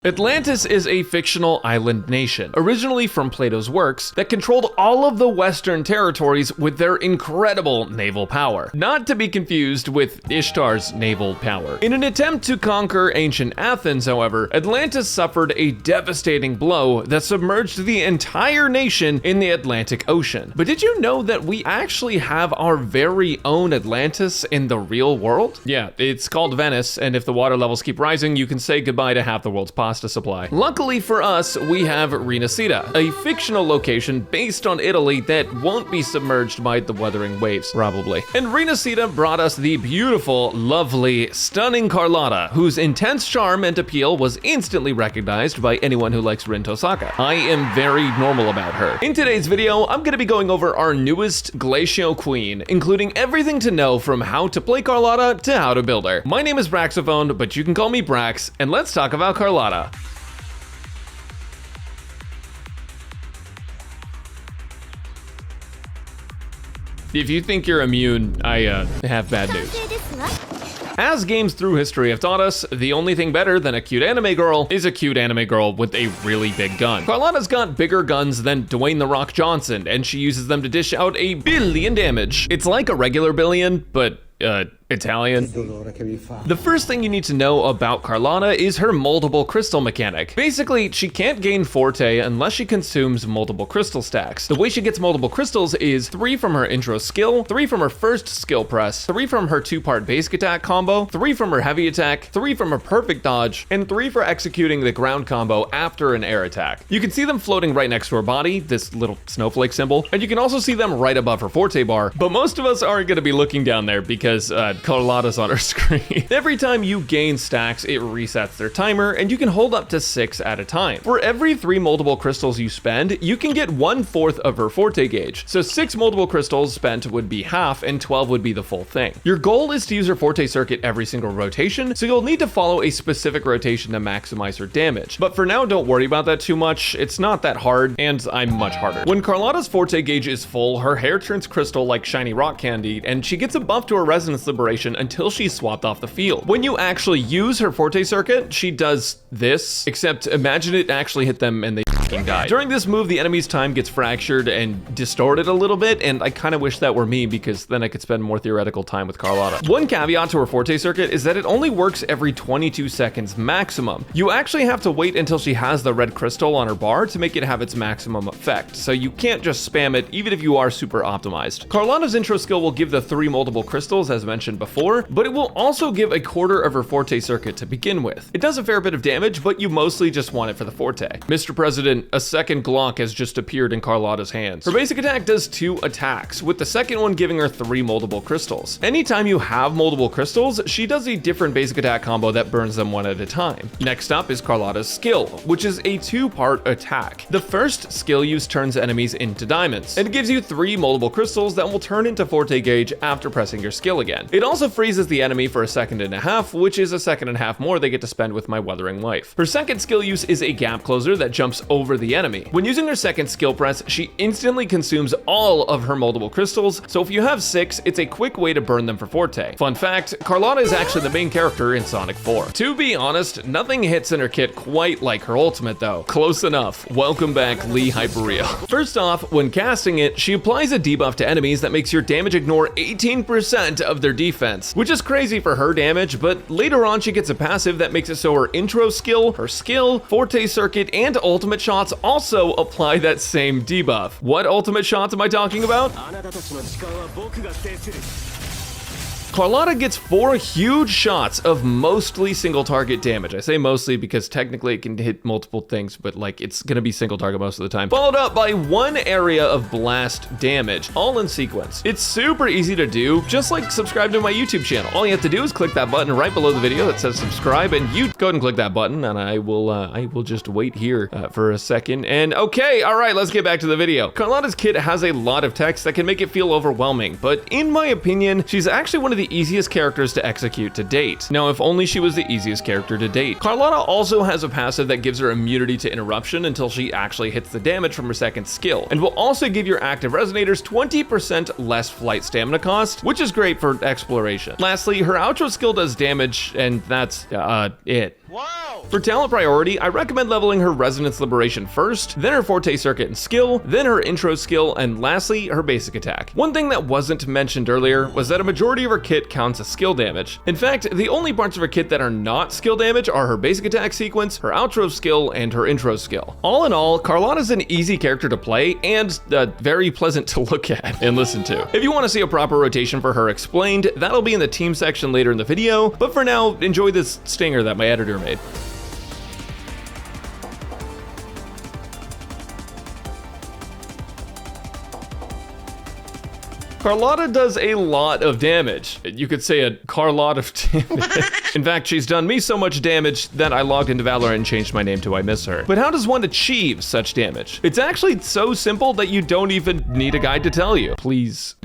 Atlantis is a fictional island nation, originally from Plato's works, that controlled all of the Western territories with their incredible naval power. Not to be confused with Ishtar's naval power. In an attempt to conquer ancient Athens, however, Atlantis suffered a devastating blow that submerged the entire nation in the Atlantic Ocean. But did you know that we actually have our very own Atlantis in the real world? Yeah, it's called Venice, and if the water levels keep rising, you can say goodbye to half the world's pasta supply. Luckily for us, we have Rinascita, a fictional location based on Italy that won't be submerged by the Wuthering waves, probably. And Rinascita brought us the beautiful, lovely, stunning Carlotta, whose intense charm and appeal was instantly recognized by anyone who likes Rin Tosaka. I am very normal about her. In today's video, I'm gonna be going over our newest Glacial Queen, including everything to know from how to play Carlotta to how to build her. My name is Braxophone, but you can call me Brax, and let's talk about Carlotta. If you think you're immune, I have bad news. As games through history have taught us, the only thing better than a cute anime girl is a cute anime girl with a really big gun. Carlotta's got bigger guns than Dwayne "The Rock" Johnson, and she uses them to dish out 1 billion damage. It's like a regular billion, but Italian. The first thing you need to know about Carlotta is her multiple crystal mechanic. Basically, she can't gain Forte unless she consumes multiple crystal stacks. The way she gets multiple crystals is 3 from her intro skill, 3 from her first skill press, 3 from her 2-part basic attack combo, 3 from her heavy attack, 3 from her perfect dodge, and 3 for executing the ground combo after an air attack. You can see them floating right next to her body, this little snowflake symbol, and you can also see them right above her Forte bar, but most of us aren't gonna be looking down there because Carlotta's on our screen. Every time you gain stacks, it resets their timer, and you can hold up to 6 at a time. For every 3 multiple crystals you spend, you can get 1/4 of her Forte gauge. So 6 multiple crystals spent would be half, and 12 would be the full thing. Your goal is to use her Forte circuit every single rotation, so you'll need to follow a specific rotation to maximize her damage. But for now, don't worry about that too much. It's not that hard, and I'm much harder. When Carlotta's Forte gauge is full, her hair turns crystal like shiny rock candy, and she gets a buff to her resonance liberation until she's swapped off the field. When you actually use her Forte circuit, she does this, except imagine it actually hit them and they fucking die. During this move, the enemy's time gets fractured and distorted a little bit, and I kind of wish that were me because then I could spend more theoretical time with Carlotta. One caveat to her Forte circuit is that it only works every 22 seconds maximum. You actually have to wait until she has the red crystal on her bar to make it have its maximum effect, so you can't just spam it even if you are super optimized. Carlotta's intro skill will give the 3 multiple crystals as mentioned before, but it will also give 1/4 of her Forte circuit to begin with. It does a fair bit of damage, but you mostly just want it for the Forte. Mr. President, a second Glock has just appeared in Carlotta's hands. Her basic attack does 2 attacks, with the second one giving her 3 multiple crystals. Anytime you have multiple crystals, she does a different basic attack combo that burns them 1 at a time. Next up is Carlotta's skill, which is a 2-part attack. The first skill use turns enemies into diamonds, and it gives you 3 multiple crystals that will turn into Forte gauge after pressing your skill again. It also freezes the enemy for 1.5 seconds, which is 1.5 seconds more they get to spend with my Wuthering wife. Her second skill use is a gap closer that jumps over the enemy. When using her second skill press, she instantly consumes all of her multiple crystals, so if you have 6, it's a quick way to burn them for Forte. Fun fact, Carlotta is actually the main character in Sonic 4. To be honest, nothing hits in her kit quite like her ultimate though. Close enough. Welcome back, Lee Hyperreal. First off, when casting it, she applies a debuff to enemies that makes your damage ignore 18% of their defense, which is crazy for her damage, but later on she gets a passive that makes it so her intro skill, her skill, Forte circuit, and ultimate shots also apply that same debuff. What ultimate shots am I talking about? Carlotta gets 4 huge shots of mostly single target damage. I say mostly because technically it can hit multiple things, but like it's gonna be single target most of the time. Followed up by 1 area of blast damage, all in sequence. It's super easy to do, just like subscribe to my YouTube channel. All you have to do is click that button right below the video that says subscribe, and you go ahead and click that button, and I will just wait here for a second. And okay, all right, let's get back to the video. Carlotta's kit has a lot of text that can make it feel overwhelming, but in my opinion, she's actually one of the the easiest characters to execute to date. Now, if only she was the easiest character to date. Carlotta also has a passive that gives her immunity to interruption until she actually hits the damage from her second skill, and will also give your active resonators 20% less flight stamina cost, which is great for exploration. Lastly, her outro skill does damage, and that's it. Wow! For talent priority, I recommend leveling her Resonance Liberation first, then her Forte Circuit and skill, then her intro skill, and lastly, her basic attack. One thing that wasn't mentioned earlier was that a majority of her kit counts as skill damage. In fact, the only parts of her kit that are not skill damage are her basic attack sequence, her outro skill, and her intro skill. All in all, Carlotta's an easy character to play and very pleasant to look at and listen to. If you want to see a proper rotation for her explained, that'll be in the team section later in the video, but for now, enjoy this stinger that my editor made. Carlotta does a lot of damage. You could say a Carlotta of damage. In fact, she's done me so much damage that I logged into Valorant and changed my name to I Miss Her. But how does one achieve such damage? It's actually so simple that you don't even need a guide to tell you. Please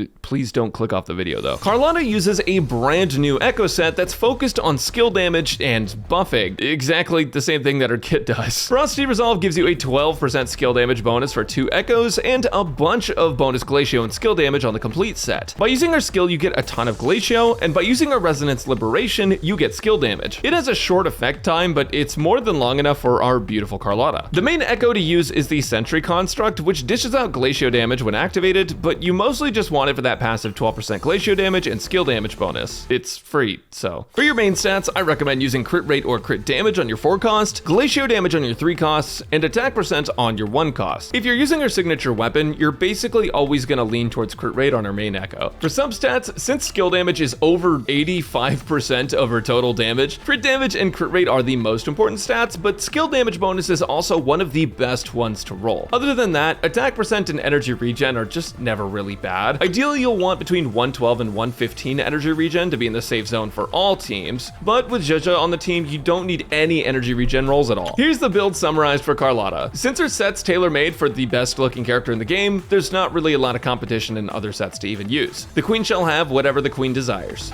don't click off the video though. Carlotta uses a brand new echo set that's focused on skill damage and buffing. Exactly the same thing that her kit does. Ferocity Resolve gives you a 12% skill damage bonus for 2 echoes and a bunch of bonus Glacio and skill damage on the complete set. By using her skill, you get a ton of Glacio, and by using her Resonance Liberation, you get skill damage. It has a short effect time, but it's more than long enough for our beautiful Carlotta. The main echo to use is the Sentry construct, which dishes out Glacio damage when activated, but you mostly just want it for that passive 12% Glacio damage and skill damage bonus. It's free, so. For your main stats, I recommend using crit rate or crit damage on your 4 cost, Glacio damage on your 3 costs, and attack percent on your 1 cost. If you're using her signature weapon, you're basically always gonna lean towards crit rate on her main echo. For substats, since skill damage is over 85% of her total damage, crit damage and crit rate are the most important stats, but skill damage bonus is also one of the best ones to roll. Other than that, attack percent and energy regen are just never really bad. Ideally, you'll want between 112 and 115 energy regen to be in the safe zone for all teams, but with Jaja on the team, you don't need any energy regen rolls at all. Here's the build summarized for Carlotta. Since her set's tailor-made for the best looking character in the game, there's not really a lot of competition in other sets to even use. The queen shall have whatever the queen desires.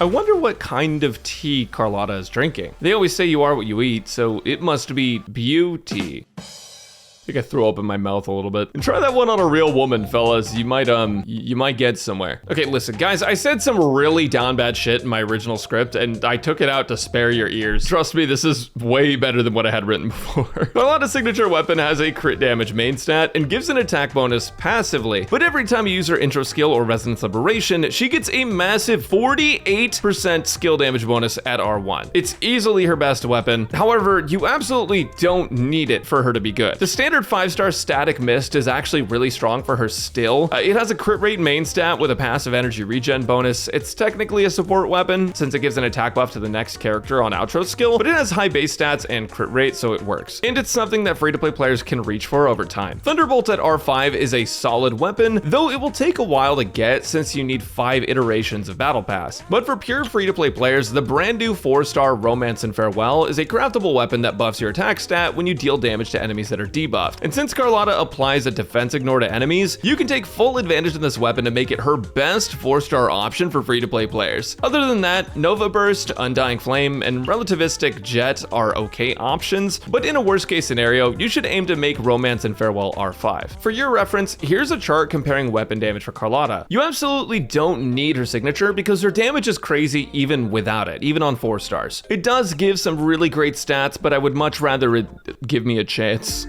I wonder what kind of tea Carlotta is drinking. They always say you are what you eat, so it must be beauty. I think I threw up in my mouth a little bit. And try that one on a real woman, fellas. You might get somewhere. Okay, listen, guys, I said some really down bad shit in my original script, and I took it out to spare your ears. Trust me, this is way better than what I had written before. Carlotta's signature weapon has a crit damage main stat and gives an attack bonus passively, but every time you use her intro skill or Resonance Liberation, she gets a massive 48% skill damage bonus at R1. It's easily her best weapon. However, you absolutely don't need it for her to be good. The standard 5-star static mist is actually really strong for her still. It has a crit rate main stat with a passive energy regen bonus. It's technically a support weapon since it gives an attack buff to the next character on outro skill, but it has high base stats and crit rate, so it works. And it's something that free-to-play players can reach for over time. Thunderbolt at R5 is a solid weapon, though it will take a while to get since you need 5 iterations of Battle Pass. But for pure free-to-play players, the brand new 4-star Romance and Farewell is a craftable weapon that buffs your attack stat when you deal damage to enemies that are debuffed. And since Carlotta applies a defense ignore to enemies, you can take full advantage of this weapon to make it her best 4-star option for free-to-play players. Other than that, Nova Burst, Undying Flame, and Relativistic Jet are okay options, but in a worst-case scenario, you should aim to make Romance and Farewell R5. For your reference, here's a chart comparing weapon damage for Carlotta. You absolutely don't need her signature because her damage is crazy even without it, even on 4 stars. It does give some really great stats, but I would much rather it give me a chance.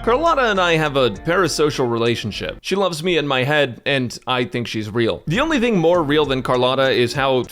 Carlotta and I have a parasocial relationship. She loves me in my head, and I think she's real. The only thing more real than Carlotta is how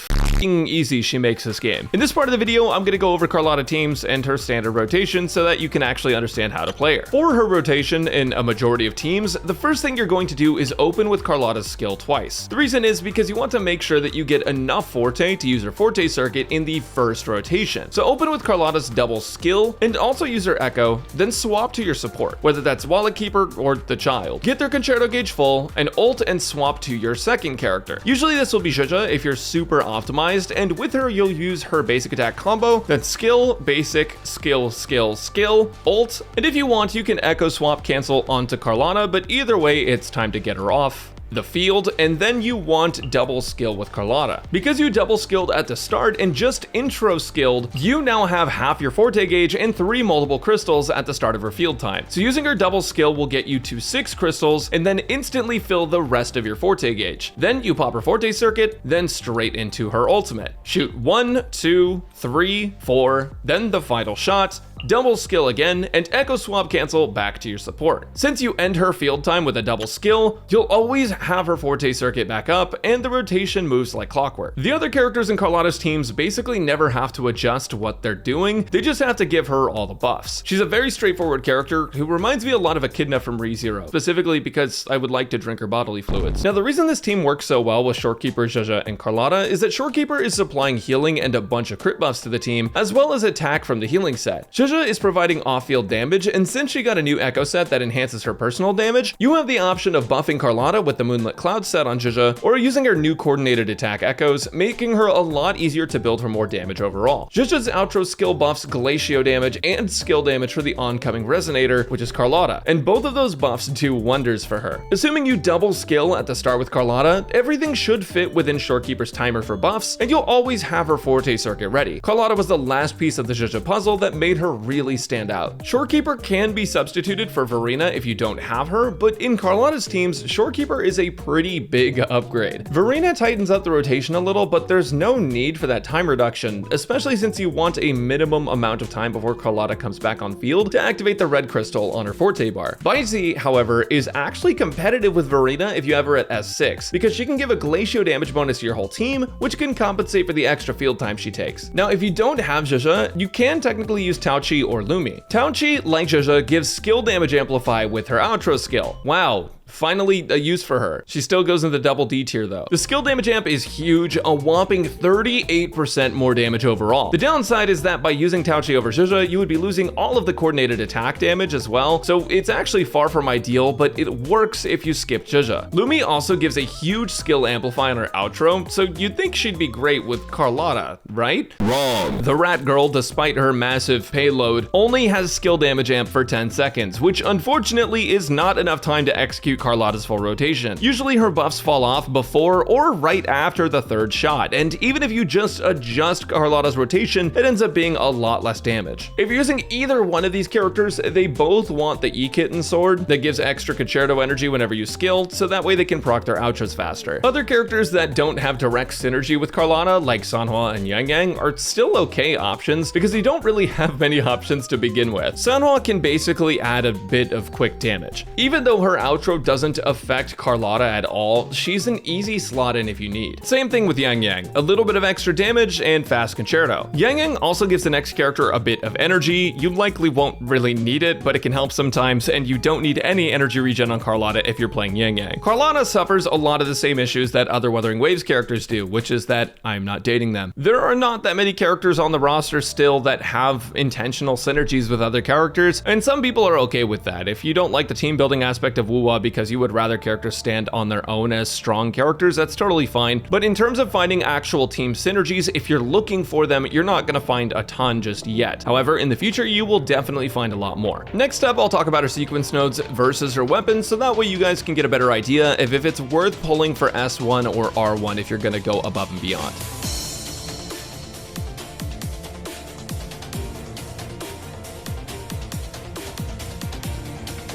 easy she makes this game. In this part of the video, I'm gonna go over Carlotta teams and her standard rotation so that you can actually understand how to play her. For her rotation in a majority of teams, the first thing you're going to do is open with Carlotta's skill twice. The reason is because you want to make sure that you get enough Forte to use her Forte circuit in the first rotation. So open with Carlotta's double skill and also use her Echo, then swap to your support, whether that's Wallet Keeper or the Child. Get their Concerto gauge full and ult and swap to your second character. Usually this will be Zhuzh if you're super optimized, and with her you'll use her basic attack combo, then skill, basic, skill, skill, skill, ult, and if you want you can Echo swap cancel onto Carlotta, but either way it's time to get her off the field, and then you want double skill with Carlotta. Because you double skilled at the start and just intro skilled, you now have half your Forte gauge and 3 multiple crystals at the start of her field time. So using her double skill will get you to 6 crystals and then instantly fill the rest of your Forte gauge. Then you pop her Forte circuit, then straight into her ultimate. Shoot 1, 2, 3, 4, then the final shot, double skill again, and Echo swap cancel back to your support. Since you end her field time with a double skill, you'll always have her Forte circuit back up, and the rotation moves like clockwork. The other characters in Carlotta's teams basically never have to adjust what they're doing, they just have to give her all the buffs. She's a very straightforward character who reminds me a lot of Echidna from ReZero, specifically because I would like to drink her bodily fluids. Now the reason this team works so well with Shorekeeper, Zhuzh, and Carlotta is that Shorekeeper is supplying healing and a bunch of crit buffs to the team, as well as attack from the healing set. Zhuzh is providing off-field damage, and since she got a new Echo set that enhances her personal damage, you have the option of buffing Carlotta with the Moonlit Cloud set on Zhuzh, or using her new coordinated attack echoes, making her a lot easier to build her more damage overall. Zhuzh's outro skill buffs Glacio damage and skill damage for the oncoming Resonator, which is Carlotta, and both of those buffs do wonders for her. Assuming you double skill at the start with Carlotta, everything should fit within Shorekeeper's timer for buffs, and you'll always have her Forte circuit ready. Carlotta was the last piece of the Zhuzh puzzle that made her really stand out. Shorekeeper can be substituted for Verena if you don't have her, but in Carlotta's teams, Shorekeeper is a pretty big upgrade. Verena tightens up the rotation a little, but there's no need for that time reduction, especially since you want a minimum amount of time before Carlotta comes back on field to activate the red crystal on her Forte bar. Baizi, however, is actually competitive with Verena if you have her at S6, because she can give a Glacio damage bonus to your whole team, which can compensate for the extra field time she takes. Now, if you don't have Zhuzh, you can technically use Taochi or Lumi. Taochi, like Zhuzh, gives skill damage amplify with her outro skill. Wow. Finally a use for her. She still goes in the double D tier though. The skill damage amp is huge, a whopping 38% more damage overall. The downside is that by using Taochi over Zhuzh, you would be losing all of the coordinated attack damage as well, so it's actually far from ideal, but it works if you skip Zhuzh. Lumi also gives a huge skill amplify on her outro, so you'd think she'd be great with Carlotta, right? Wrong. The Rat Girl, despite her massive payload, only has skill damage amp for 10 seconds, which unfortunately is not enough time to execute Carlotta's full rotation. Usually her buffs fall off before or right after the third shot, and even if you just adjust Carlotta's rotation, it ends up being a lot less damage. If you're using either one of these characters, they both want the E-Kitten sword that gives extra Concerto energy whenever you skill, so that way they can proc their outros faster. Other characters that don't have direct synergy with Carlotta, like Sanhua and Yang Yang, are still okay options because you don't really have many options to begin with. Sanhua can basically add a bit of quick damage. Even though her outro doesn't affect Carlotta at all, she's an easy slot in if you need. Same thing with Yang Yang, a little bit of extra damage and fast Concerto. Yang Yang also gives the next character a bit of energy. You likely won't really need it, but it can help sometimes, and you don't need any energy regen on Carlotta if you're playing Yang Yang. Carlotta suffers a lot of the same issues that other Wuthering Waves characters do, which is that I'm not dating them. There are not that many characters on the roster still that have intentional synergies with other characters, and some people are okay with that. If you don't like the team building aspect of Wuwa because you would rather characters stand on their own as strong characters, that's totally fine. But in terms of finding actual team synergies, if you're looking for them, you're not gonna find a ton just yet. However, in the future, you will definitely find a lot more. Next up, I'll talk about her sequence nodes versus her weapons, so that way you guys can get a better idea of if it's worth pulling for S1 or R1 if you're gonna go above and beyond.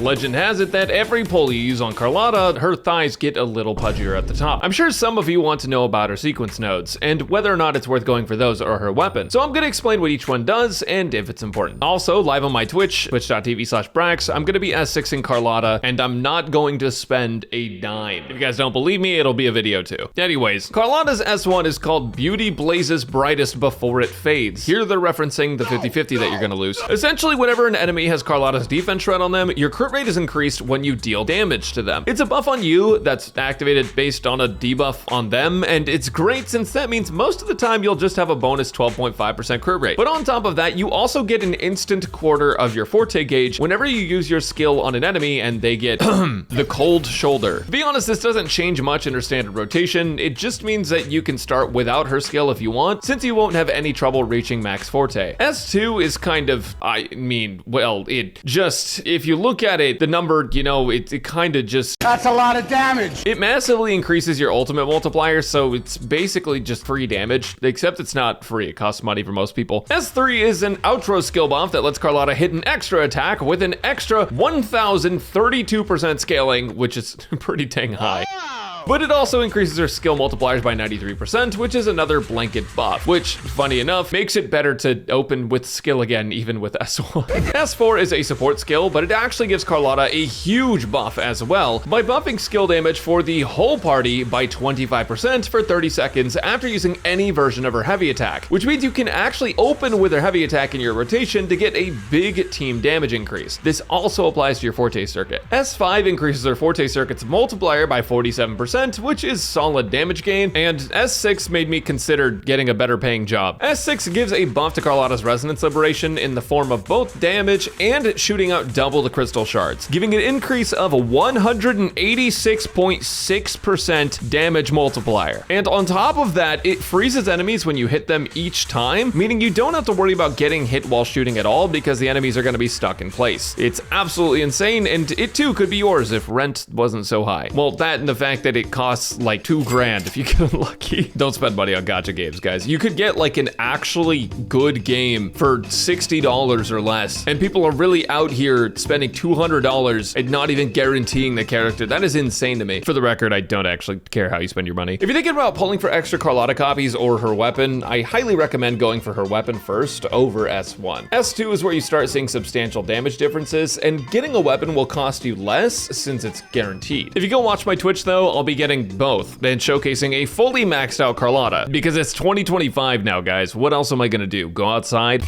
Legend has it that every pull you use on Carlotta, her thighs get a little pudgier at the top. I'm sure some of you want to know about her sequence nodes, and whether or not it's worth going for those or her weapon. So I'm gonna explain what each one does, and if it's important. Also, live on my Twitch, twitch.tv/Brax, I'm gonna be S6ing Carlotta, and I'm not going to spend a dime. If you guys don't believe me, it'll be a video too. Anyways, Carlotta's S1 is called Beauty Blazes Brightest Before It Fades. Here they're referencing the 50-50 that you're gonna lose. Essentially, whenever an enemy has Carlotta's defense shred on them, your crit rate is increased when you deal damage to them. It's a buff on you that's activated based on a debuff on them, and it's great since that means most of the time you'll just have a bonus 12.5% crit rate. But on top of that, you also get an instant quarter of your forte gauge whenever you use your skill on an enemy and they get the cold shoulder. To be honest, this doesn't change much in her standard rotation. It just means that you can start without her skill if you want, since you won't have any trouble reaching max forte. S2 is kind of, well, it just, if you look at it, the number, you know, it kind of just... That's a lot of damage! It massively increases your ultimate multiplier, so it's basically just free damage, except it's not free, it costs money for most people. S3 is an outro skill buff that lets Carlotta hit an extra attack with an extra 1032% scaling, which is pretty dang high. But it also increases her skill multipliers by 93%, which is another blanket buff, which, funny enough, makes it better to open with skill again, even with S1. S4 is a support skill, but it actually gives Carlotta a huge buff as well by buffing skill damage for the whole party by 25% for 30 seconds after using any version of her heavy attack, which means you can actually open with her heavy attack in your rotation to get a big team damage increase. This also applies to your forte circuit. S5 increases her forte circuit's multiplier by 47%, which is solid damage gain, and S6 made me consider getting a better paying job. S6 gives a buff to Carlotta's resonance liberation in the form of both damage and shooting out double the crystal shards, giving an increase of a 186.6% damage multiplier. And on top of that, it freezes enemies when you hit them each time, meaning you don't have to worry about getting hit while shooting at all because the enemies are going to be stuck in place. It's absolutely insane, and it too could be yours if rent wasn't so high. Well, that and the fact that it costs like $2,000 if you get unlucky. Don't spend money on gacha games, guys. You could get like an actually good game for $60 or less, and people are really out here spending $200 and not even guaranteeing the character. That is insane to me. For the record, I don't actually care how you spend your money. If you're thinking about pulling for extra Carlotta copies or her weapon, I highly recommend going for her weapon first over S1. S2 is where you start seeing substantial damage differences, and getting a weapon will cost you less since it's guaranteed. If you go watch my Twitch though, I'll be getting both and showcasing a fully maxed out Carlotta because it's 2025 now, guys. What else am I gonna do? Go outside?